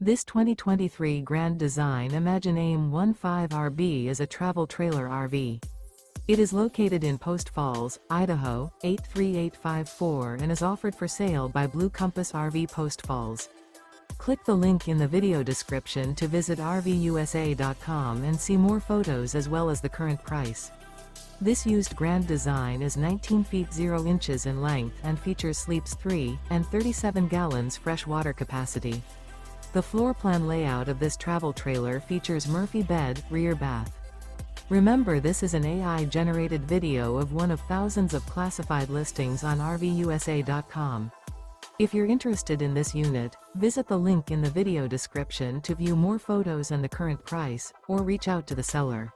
This 2023 Grand Design Imagine AIM-15RB is a travel trailer RV. It is located in Post Falls, Idaho, 83854 and is offered for sale by Blue Compass RV Post Falls. Click the link in the video description to visit RVUSA.com and see more photos as well as the current price. This used Grand Design is 19 feet 0 inches in length and features sleeps 3 and 37 gallons fresh water capacity. The floor plan layout of this travel trailer features Murphy bed, rear bath. Remember, this is an AI-generated video of one of thousands of classified listings on RVUSA.com. If you're interested in this unit, visit the link in the video description to view more photos and the current price, or reach out to the seller.